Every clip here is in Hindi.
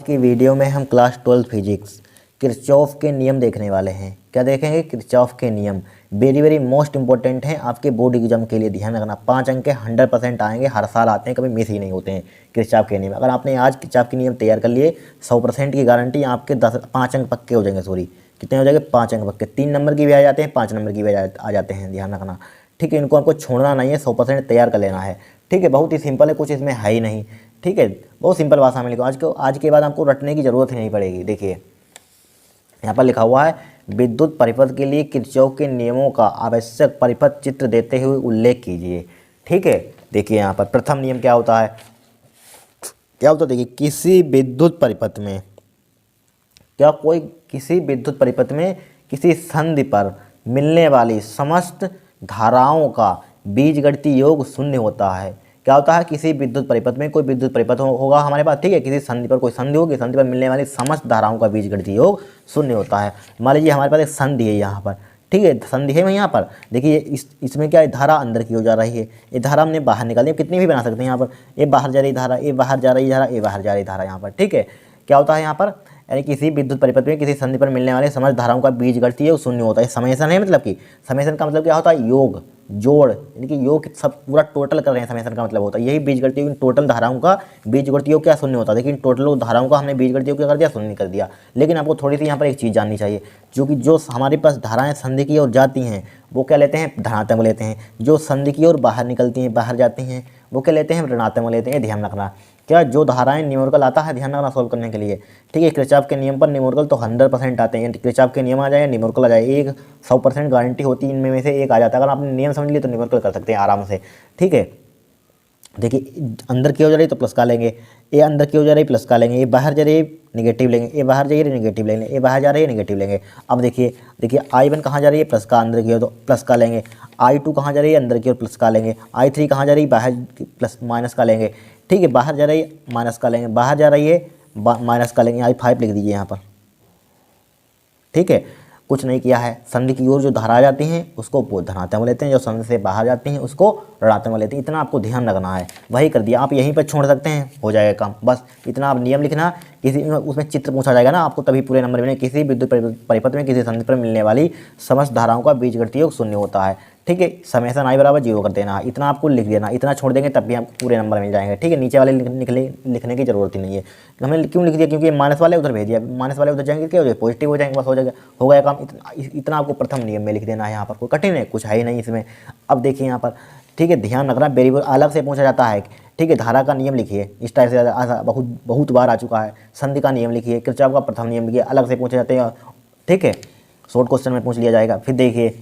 की वीडियो में हम क्लास 12 फिजिक्स किरचॉफ के नियम देखने वाले हैं। क्या देखेंगे? किरचॉफ के नियम वेरी वेरी मोस्ट इंपॉर्टेंट हैं आपके बोर्ड एग्जाम के लिए। ध्यान रखना, 5 अंक के 100% आएंगे, हर साल आते हैं, कभी मिस ही नहीं होते हैं किरचॉफ के नियम। अगर आपने आज किरचॉफ के नियम तैयार कर लिए 100% की गारंटी, आपके 5 अंक पक्के हो जाएंगे। सॉरी, कितने हो जाएंगे? 5 अंक पक्के। 3 नंबर की भी आ जाते हैं, 5 नंबर की भी आ जाते हैं। ध्यान रखना, ठीक है। इनको आपको छोड़ना नहीं है, 100% तैयार कर लेना है, ठीक है। बहुत ही सिंपल है, कुछ इसमें है ही नहीं, ठीक है। बहुत सिंपल भाषा में लिखो। आज के बाद आपको रटने की ज़रूरत ही नहीं पड़ेगी। देखिए यहाँ पर लिखा हुआ है, विद्युत परिपथ के लिए किरचॉफ के नियमों का आवश्यक परिपथ चित्र देते हुए उल्लेख कीजिए, ठीक है। देखिए यहाँ पर प्रथम नियम क्या होता है, देखिए, किसी विद्युत परिपथ में किसी विद्युत परिपथ में किसी संधि पर मिलने वाली समस्त धाराओं का बीजगणितीय योग शून्य होता है। क्या होता है? किसी विद्युत परिपथ में, कोई विद्युत परिपथ होगा हमारे पास, ठीक है। किसी संधि पर, कोई संधि होगी, संधि पर मिलने वाली समस्त धाराओं का बीजगणितीय योग शून्य होता है। मान लीजिए हमारे पास एक संधि है यहाँ पर, ठीक है, संधि है यहाँ पर। देखिए इसमें क्या है, धारा अंदर की हो जा रही है, ये धारा हमने बाहर निकाली, कितनी भी बना सकते हैं यहाँ पर। ये बाहर जा रही धारा, ये बाहर जा रही धारा, ये बाहर जा रही धारा यहाँ पर, ठीक है। क्या होता है यहाँ पर, यानी किसी विद्युत परिपथ में किसी संधि पर मिलने वाले समस्त धाराओं का बीजगणितीय योग शून्य होता है। समेशन है, मतलब कि समेशन का मतलब क्या होता है? योग, जोड़, यानी कि योग सब पूरा टोटल कर रहे हैं, समेशन का मतलब होता है यही बीजगणितीय योग। टोटल धाराओं का बीजगणितीय योग क्या शून्य होता है? लेकिन टोटल धाराओं का हमने बीजगणितीय योग क्या कर दिया? शून्य कर दिया। लेकिन आपको थोड़ी सी यहाँ पर एक चीज़ जाननी चाहिए, जो हमारे पास धाराएं संधि की ओर जाती हैं वो क्या लेते हैं? धनात्मक लेते हैं। जो संधि की ओर बाहर निकलती हैं, बाहर जाती हैं, वो क्या लेते हैं? ऋणात्मक लेते हैं। ध्यान रखना, क्या जो धाराएं न्यूमेरिकल आता है, ध्यान रखना सॉल्व करने के लिए, ठीक है। किरचॉफ के नियम पर न्यूमेरिकल तो 100% आते हैं। किरचॉफ के नियम आ जाए, न्यूमेरिकल आ जाए, एक 100% गारंटी होती है इनमें में से एक आ जाता है। अगर आपने नियम समझ लिए तो न्यूमेरिकल कर सकते हैं आराम से, ठीक है। देखिए अंदर की हो जा रही तो प्लस का लेंगे, ये अंदर की हो जा रही प्लस का लेंगे, ये बाहर जा रही निगेटिव लेंगे, ये बाहर जा रही है नेगेटिव लेंगे, ये बाहर जा रही है नेगेटिव लेंगे। अब देखिए I1 कहाँ जा रही है? प्लस का, अंदर की हो तो प्लस का लेंगे। I2 कहाँ जा रही है? अंदर की ओर, प्लस का लेंगे। I3 कहाँ जा रही है? बाहर, प्लस माइनस का लेंगे, ठीक है। बाहर जा रही है माइनस का लेंगे, बाहर जा रही है माइनस का लेंगे। I5 लिख दीजिए यहाँ पर, ठीक है। कुछ नहीं किया है, संधि की ओर जो धारा जाती हैं उसको धनात्मक लेते हैं, जो संधि से बाहर जाती हैं उसको ऋणात्मक लेते हैं। इतना आपको ध्यान रखना है, वही कर दिया। आप यहीं पर छोड़ सकते हैं, हो जाएगा काम। बस इतना आप नियम लिखना, किसी उसमें चित्र पूछा जाएगा ना आपको, तभी पूरे नंबर मिलेंगे। किसी विद्युत परिपथ में किसी संधि पर मिलने वाली समस्त धाराओं का बीजगणितीय योग शून्य होता है, ठीक है। समेशन I बराबर 0 कर देना, इतना आपको लिख देना। इतना छोड़ देंगे तब भी आपको पूरे नंबर मिल जाएंगे, ठीक है। नीचे वाले लिखने की जरूरत ही नहीं है। हमने क्यों लिख दिया? क्योंकि माइनस वाले उधर भेज दिया, माइनस वाले उधर जाएंगे, क्या हो जाएगा? पॉजिटिव हो जाएंगे, बस हो जाएगा, हो गया काम। इतना आपको प्रथम नियम में लिख देना है। यहाँ पर कोई कठिन है? कुछ है ही नहीं इसमें। अब देखिए यहाँ पर, ठीक है, ध्यान रखना, वेरिएबल अलग से पूछा जाता है, ठीक है। धारा का नियम लिखिए, इस टाइप से बहुत बार आ चुका है। संधि का नियम लिखिए, किरचॉफ का प्रथम नियम लिखिए, अलग से पूछे जाते हैं, ठीक है। शॉर्ट क्वेश्चन में पूछ लिया जाएगा। फिर देखिए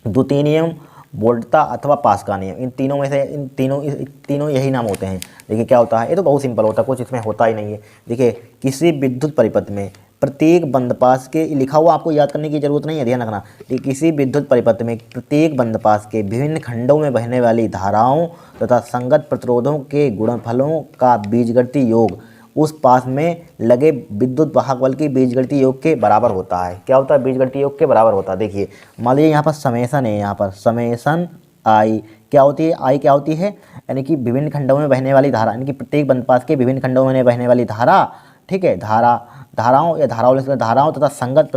द्वितीय नियम, वोल्टता अथवा पास का नियम। इन तीनों में से इन तीनों यही नाम होते हैं। देखिए क्या होता है, ये तो बहुत सिंपल होता है, कुछ इसमें होता ही नहीं है। देखिए किसी विद्युत परिपथ में प्रत्येक बंदपास के, लिखा हुआ आपको याद करने की जरूरत नहीं है, ध्यान रखना। किसी विद्युत परिपथ में प्रत्येक बंदपास के विभिन्न खंडों में बहने वाली धाराओं तथा संगत प्रतिरोधों के गुणनफलों का बीजगणितीय योग उस पास में लगे विद्युत वाहक बल की बीजगणितीय योग के बराबर होता है। क्या होता है? बीजगणितीय योग के बराबर होता है। देखिए मान लीजिए यहाँ पर समेशन है, यहाँ पर समेशन I क्या होती है? I क्या होती है? यानी कि विभिन्न खंडों में बहने वाली धारा, यानी कि प्रत्येक बंदपास के विभिन्न खंडों में बहने वाली धारा, ठीक है। धाराओं तथा संगत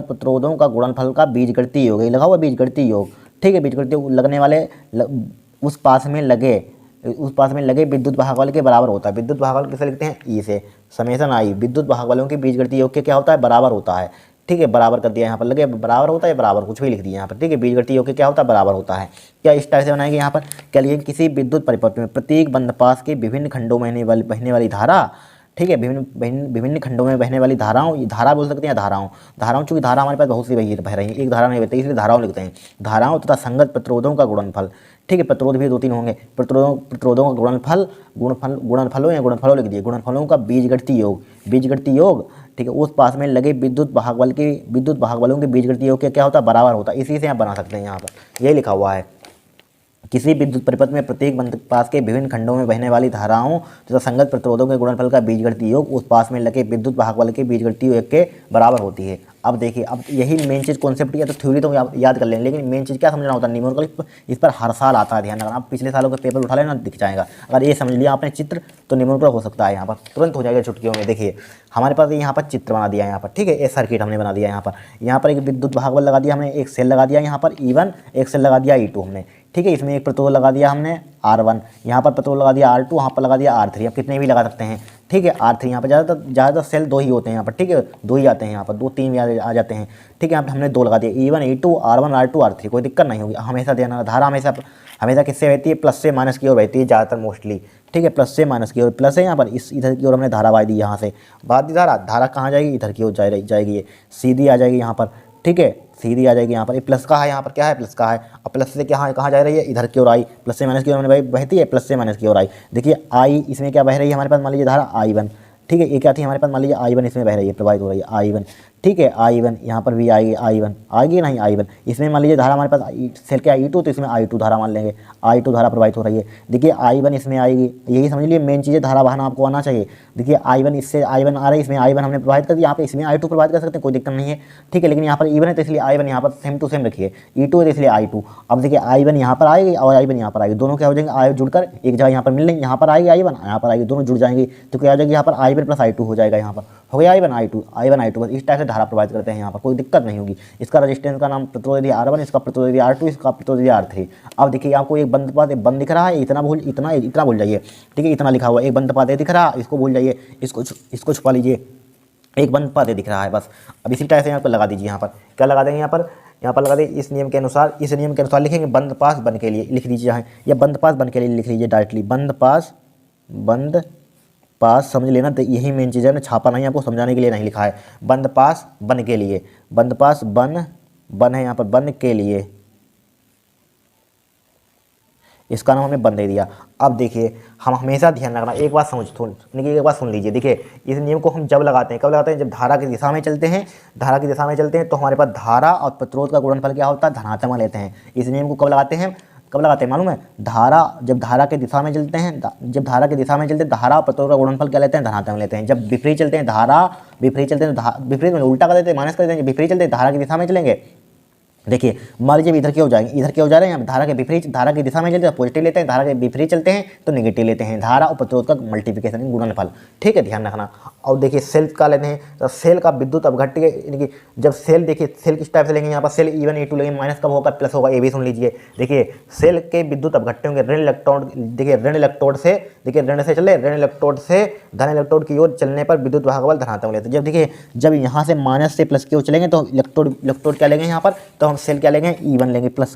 प्रतिरोधों का गुणनफल का बीजगणितीय योग, लगा हुआ बीजगणितीय योग, ठीक है। बीजगणितीय योग लगने वाले उस पास में लगे विद्युत वाहक बल के बराबर होता है। विद्युत वाहक बल किसे लिखते हैं? ई से। समेशन I विद्युत वाहक बलों के बीजगणितीय योग के क्या होता है? बराबर होता है, ठीक है। बराबर कर दिया यहाँ पर, लगे बराबर होता है, बराबर कुछ भी लिख दिया यहाँ पर, ठीक है। बीजगणितीय योग के क्या होता है? बराबर होता है। क्या इस टाइप से बनाएंगे यहाँ पर? क्या लिए किसी विद्युत परिपथ में प्रत्येक बंदपास के विभिन्न खंडों में बहने वाली धारा, ठीक है, विभिन्न खंडों में बहने वाली धाराओं, धारा बोल सकते हैं, धाराओं चूंकि धारा हमारे पास बहुत सी बह रही है, एक धारा नहीं बहती, इसलिए धाराओं लिखते हैं। धाराओं तथा संगत प्रतिरोधों का गुणनफल, ठीक है। प्रतिरोध भी 2-3 होंगे, प्रतिरोधों का गुणनफलों लिख दिए। गुणनफलों का बीजगणितीय योग, ठीक है, उस पास में लगे विद्युत वाहक बलों के बीजगणितीय योग के क्या होता है? बराबर होता है। इसी से आप बना सकते हैं, यहाँ पर यही लिखा हुआ है। किसी विद्युत परिपथ में प्रत्येक बंदपास के विभिन्न खंडों में बहने वाली धाराओं तथा संगत प्रतिरोधों के गुणनफल का बीजगणितीय योग उस पास में लगे विद्युत वाहक बल के बीजगणितीय योग के बराबर होती है। अब देखिए, अब यही मेन चीज़ कॉन्सेप्ट या तो थ्योरी तो याद कर लें, लेकिन मेन चीज़ क्या समझना होता है, न्यूमेरिकल इस पर हर साल आता है, ध्यान रखना। आप पिछले सालों के पेपर उठा लेना, दिख जाएगा। अगर ये समझ लिया आपने चित्र, तो न्यूमेरिकल हो सकता है यहाँ पर तुरंत हो जाएगा चुटकियों में। देखिए हमारे पास यहाँ पर चित्र बना दिया है यहाँ पर, ठीक है, एक सर्किट हमने बना दिया यहाँ पर एक विद्युत भागवल लगा दिया हमने, एक सेल लगा दिया यहाँ पर E1, एक सेल लगा दिया E2 हमने, ठीक है। इसमें एक प्रतिरोध लगा दिया हमने R1, यहाँ पर प्रतिरोध लगा दिया R2, वहाँ पर लगा दिया R3, आप कितने भी लगा सकते हैं, ठीक है। R3 यहाँ पर ज़्यादातर सेल 2 ही होते हैं यहाँ पर, ठीक है, 2 ही आते हैं यहाँ पर, 2-3 भी आ जाते हैं, ठीक है। यहाँ पर हमने 2 लगा दिए, E1 E2 R1 R2 R3, कोई दिक्कत नहीं होगी। हमेशा ध्यान, धारा हमेशा किससे बहती है, प्लस से माइनस की ओर बहती है ज़्यादातर, मोस्टली, ठीक है, प्लस से माइनस की ओर। प्लस है यहाँ पर, इस इधर की ओर हमने धारा वाई दी, यहाँ से बाद दी धारा कहाँ जाएगी, इधर की ओर जाएगी, ये सीधी आ जाएगी यहाँ पर, ठीक है, सीधी आ जाएगी यहाँ पर। ये प्लस का है, यहाँ पर क्या है, प्लस का है। अब प्लस से कहाँ जा रही है, इधर की ओर आई, प्लस से माइनस की ओर हमने बहती है, प्लस से माइनस की ओर आई। देखिए आई, इसमें क्या बह रही है हमारे पास, मान लीजिए धारा I1, ठीक है, ये क्या थी हमारे पास, मान लीजिए I1 इसमें बह रही है, प्रवाहित हो रही है I1, ठीक है, I1 यहाँ पर भी आएगी, I1 आएगी नहीं, I1 इसमें मान लीजिए धारा हमारे पास सेल के I2, तो इसमें I2 धारा मान लेंगे, I2 धारा प्रवाहित हो रही है। देखिए I1 इसमें आएगी, यही समझ लीजिए मेन चीज़ें, धारा बहाना आपको आना चाहिए। देखिए I1 इससे I1 आ रही है, इसमें I1 हमने प्रवाहित कर दिया, यहाँ पे इसमें I2 प्रवाहित कर सकते हैं, कोई दिक्कत नहीं है, ठीक है। लेकिन यहाँ पर E1 है तो इसलिए I1 यहाँ पर सेम टू सेम रखिए, E2 है तो इसलिए I2। अब देखिए I1 यहाँ पर आएगी और I1 यहाँ पर आएगी, दोनों क्या हो जाएंगे, I जुड़कर एक जगह यहाँ पर मिल लेंगे, यहाँ पर आएगी I1, यहाँ पर आएगी, दोनों जुड़ जाएंगी, तो क्या आ जाएगी यहाँ पर I1 प्लस I2 हो जाएगा, यहाँ पर हो गया I1 I2 बस इस टाइप से धारा प्रवाहित करते हैं यहाँ पर, कोई दिक्कत नहीं होगी। इसका रजिस्टेंस का नाम प्रतिरोध R1, इसका प्रतिरोध R2, इसका प्रतिरोध R3। अब देखिए आपको एक बंद पात, एक बंद दिख रहा है, इतना भूल जाइए, ठीक है, इतना लिखा हुआ एक बंद पात दिख रहा है, इसको भूल जाइए, इसको छुपा लीजिए, एक बंद पात दिख रहा है बस। अब इसी टाइप से यहाँ पर लगा दीजिए, यहाँ पर क्या लगा देंगे, यहाँ पर लगा दें, इस नियम के अनुसार लिखेंगे बंद पास बन के लिए, लिख दीजिए यहाँ, या बंद पास बन के लिए लिख लीजिए डायरेक्टली, बंद पास समझ लेना, तो यही मेन चीज़ है ना, छापा नहीं, आपको समझाने के लिए नहीं लिखा है। बंद पास बन के लिए, बंद पास बन है यहाँ पर, बन के लिए, इसका नाम हमने बंद दे दिया। अब देखिए हम हमेशा ध्यान रखना, एक बात एक बात सुन लीजिए। देखिए इस नियम को हम जब लगाते हैं, कब लगाते हैं, जब धारा की दिशा में चलते हैं, तो हमारे पास धारा और प्रतिरोध का गुणनफल क्या होता है, धनात्मक लेते हैं। इस नियम को कब लगाते हैं मालूम है, जब धारा की दिशा में चलते हैं, धारा और प्रतिरोध का गुणनफल क्या लेते हैं, धनात्मक लेते हैं। जब विपरीत चलते हैं, विपरीत में उल्टा कर देते हैं, माइनस कर देते हैं। विपरीत चलते हैं, धारा की दिशा में चलेंगे, देखिए मान लीजिए इधर की ओर जा रहे हैं, धारा की दिशा में चलते हैं पॉजिटिव लेते हैं, धारा के विपरीत चलते हैं तो नेगेटिव लेते हैं। धारा और प्रतिरोध का मल्टीप्लिकेशन, गुणनफल, ठीक है, ध्यान रखना। और देखिए सेल का लेते हैं, तो सेल का विद्युत अपघट्य, यानी कि जब सेल, देखिए सेल किस टाइप से लेंगे, यहाँ पर सेल E1 E2 लेंगे, माइनस कब होगा, प्लस होगा, ये भी सुन लीजिए। देखिए सेल के विद्युत अपघट्यों के ऋण इलेक्ट्रोड, देखिए ऋण इलेक्ट्रोड से चले, ऋण इलेक्ट्रोड से धन इलेक्ट्रोड की ओर चलने पर विद्युत भागबल धनात्मक लेते हैं। जब यहाँ से माइनस से प्लस की ओर चलेंगे तो इलेक्ट्रोड क्या लेंगे यहाँ पर, तो हम सेल क्या लेंगे, E1 लेंगे, प्लस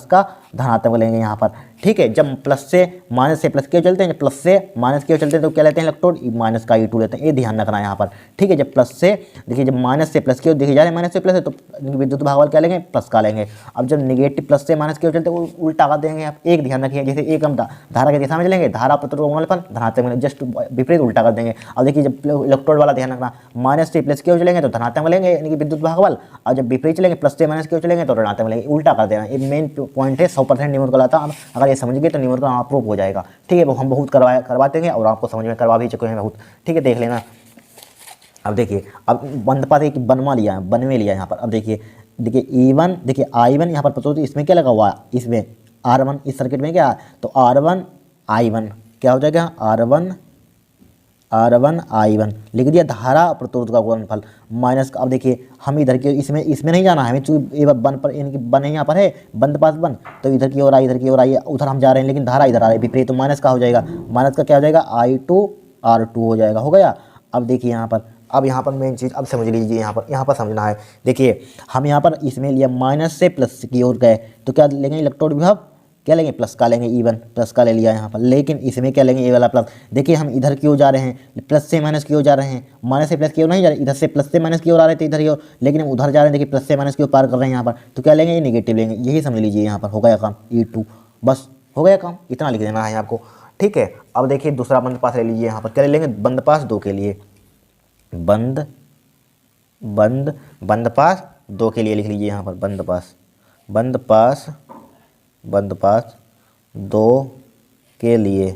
का धनात्मक लेंगे यहाँ पर, ठीक है। जब प्लस से माइनस से प्लस की ओर चलते हैं, जब प्लस से माइनस की ओर चलते हैं तो क्या लेते हैं, इलेक्ट्रोड माइनस का E2 लेते हैं, ये ध्यान रखना यहाँ पर, ठीक है। जब प्लस से, देखिए जब माइनस से प्लस की ओर, देखिए जा रहे हैं माइनस से प्लस है तो विद्युत भागबल क्या लेंगे, प्लस का लेंगे। अब जब नेगेटिव प्लस से माइनस की ओर चलते हैं उल्टा कर देंगे आप, एक ध्यान रखिए, जैसे एक हम धारा के दिशा में चलेंगे, धारा प्रतिरोध गुणनफल धनात्मक, जस्ट विपरीत उल्टा कर देंगे। अब देखिए जब इलेक्ट्रोड वाला ध्यान रखना, माइनस से प्लस की ओर चलेंगे तो धनात्मक लेंगे, यानी कि विद्युत भागबल, और जब विपरीत चलेंगे प्लस से माइनस की ओर चलेंगे तो ऋणात्मक लेंगे, उल्टा कर देना। ये मेन पॉइंट है, 100% न्यूमेरिकल आता है। अगर ये समझ गए तो न्यूमेरिकल अप्रूव हो जाएगा, ठीक है। वो हम बहुत करवाते हैं और आपको समझ में करवा भी चुके हैं बहुत, ठीक है, देख लेना। अब देखिए, अब बंद पाते कि बनवा लिया, बनवे लिया यहाँ पर। अब देखिए E1, देखिए I1 यहाँ पर प्रतिरोध, इसमें क्या लगा हुआ है, इसमें R1, इस सर्किट में क्या है, तो R1 I1 क्या हो जाएगा, R1 I1 लिख दिया, धारा प्रतिरोध का गुणनफल माइनस का। अब देखिए हम इधर की इसमें नहीं जाना है हमें, चूँकि ये बन पर, इनकी बन यहाँ पर है, बंद पास बन, तो इधर की ओर आई, उधर हम जा रहे हैं, लेकिन धारा इधर आ रही है विपरीत, तो माइनस का हो जाएगा, माइनस का क्या हो जाएगा, I2 R2 हो जाएगा, हो गया। अब देखिए यहाँ पर मेन चीज़ अब समझ लीजिए, यहाँ पर समझना है। देखिए हम यहाँ पर इसमें लिया माइनस से प्लस की ओर गए तो क्या लेंगे, इलेक्ट्रोड विभव क्या लेंगे, प्लस का लेंगे, E1 प्लस का ले लिया यहाँ पर, लेकिन इसमें क्या लेंगे, ये वाला प्लस। देखिए हम इधर की ओर जा रहे हैं, प्लस से माइनस की ओर जा रहे हैं, माइनस से प्लस की ओर नहीं जा रहे, इधर से प्लस से माइनस की ओर आ रहे थे इधर की ओर, लेकिन हम उधर जा रहे हैं, देखिए प्लस से माइनस की ओर पार कर रहे हैं यहाँ पर, तो क्या लेंगे, ये नेगेटिव लेंगे, यही समझ लीजिए। यहाँ पर हो गया काम, E2 बस हो गया काम, इतना लिख देना है आपको, ठीक है। अब देखिए दूसरा बंद पास ले लीजिए, यहाँ पर क्या ले लेंगे, बंद पास 2 के लिए, बंद पास 2 के लिए लिख लीजिए यहाँ पर, बंद पास 2 के लिए,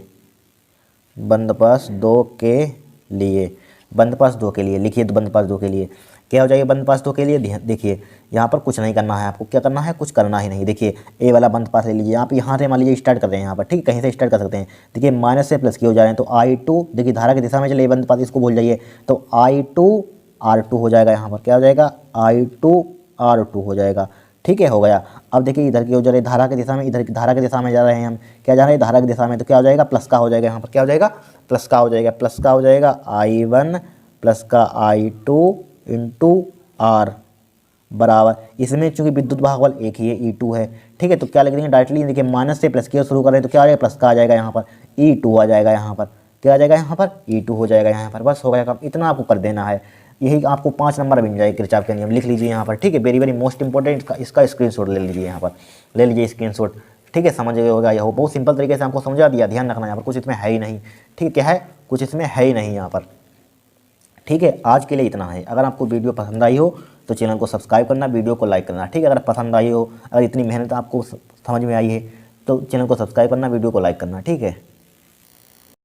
बंद पास 2 के लिए लिखिए, तो बंद पास 2 के लिए क्या हो जाएगा बंद पास दो के लिए, देखिए यहाँ पर कुछ नहीं करना है आपको, क्या करना है, कुछ करना ही नहीं। देखिए ए वाला बंद पास ले लीजिए, आप यहाँ से मान लीजिए स्टार्ट कर रहे हैं यहाँ पर, ठीक, कहीं से स्टार्ट कर सकते हैं। देखिए माइनस से प्लस की हो जा रहे हैं तो I2, देखिए धारा की दिशा में चले बंद पास, इसको भूल जाइए, तो I2R2 हो जाएगा यहाँ पर, क्या हो जाएगा I2R2 हो जाएगा, ठीक है, हो गया। अब देखिए इधर की हो जा रही धारा की दिशा में, इधर की धारा की दिशा में जा रहे हैं हम, क्या जा रहे हैं धारा की दिशा में, तो क्या हो जाएगा प्लस का हो जाएगा यहाँ पर, क्या हो जाएगा प्लस का हो जाएगा, प्लस का हो जाएगा I1 प्लस का I2 इंटू R बराबर, इसमें चूंकि विद्युत भागफल एक ही है E2 है, ठीक है, तो क्या लिख देंगे डायरेक्टली, देखिए माइनस से प्लस की ओर शुरू कर रहे हैं तो क्या आ जाएगा प्लस का आ जाएगा यहाँ पर, E2 आ जाएगा यहाँ पर, क्या आ जाएगा यहाँ पर E2 हो जाएगा यहाँ पर, बस हो गया काम, इतना आपको कर देना है। यही आपको 5 नंबर मिल जाएगा किरचॉफ के नियम, लिख लीजिए यहाँ पर, ठीक है, वेरी वेरी मोस्ट इंपॉर्टेंट, इसका स्क्रीनशॉट ले लीजिए यहाँ पर, ले लीजिए स्क्रीनशॉट, ठीक है, समझ गए होगा, यह बहुत सिंपल तरीके से आपको समझा दिया, ध्यान रखना यहाँ पर कुछ इसमें है ही नहीं, ठीक है, क्या है कुछ इसमें है ही नहीं यहाँ पर, ठीक है। आज के लिए इतना है, अगर आपको वीडियो पसंद आई हो तो चैनल को सब्सक्राइब करना, वीडियो को लाइक करना, ठीक है, अगर पसंद आई हो, अगर इतनी मेहनत आपको समझ में आई है तो चैनल को सब्सक्राइब करना, वीडियो को लाइक करना, ठीक है।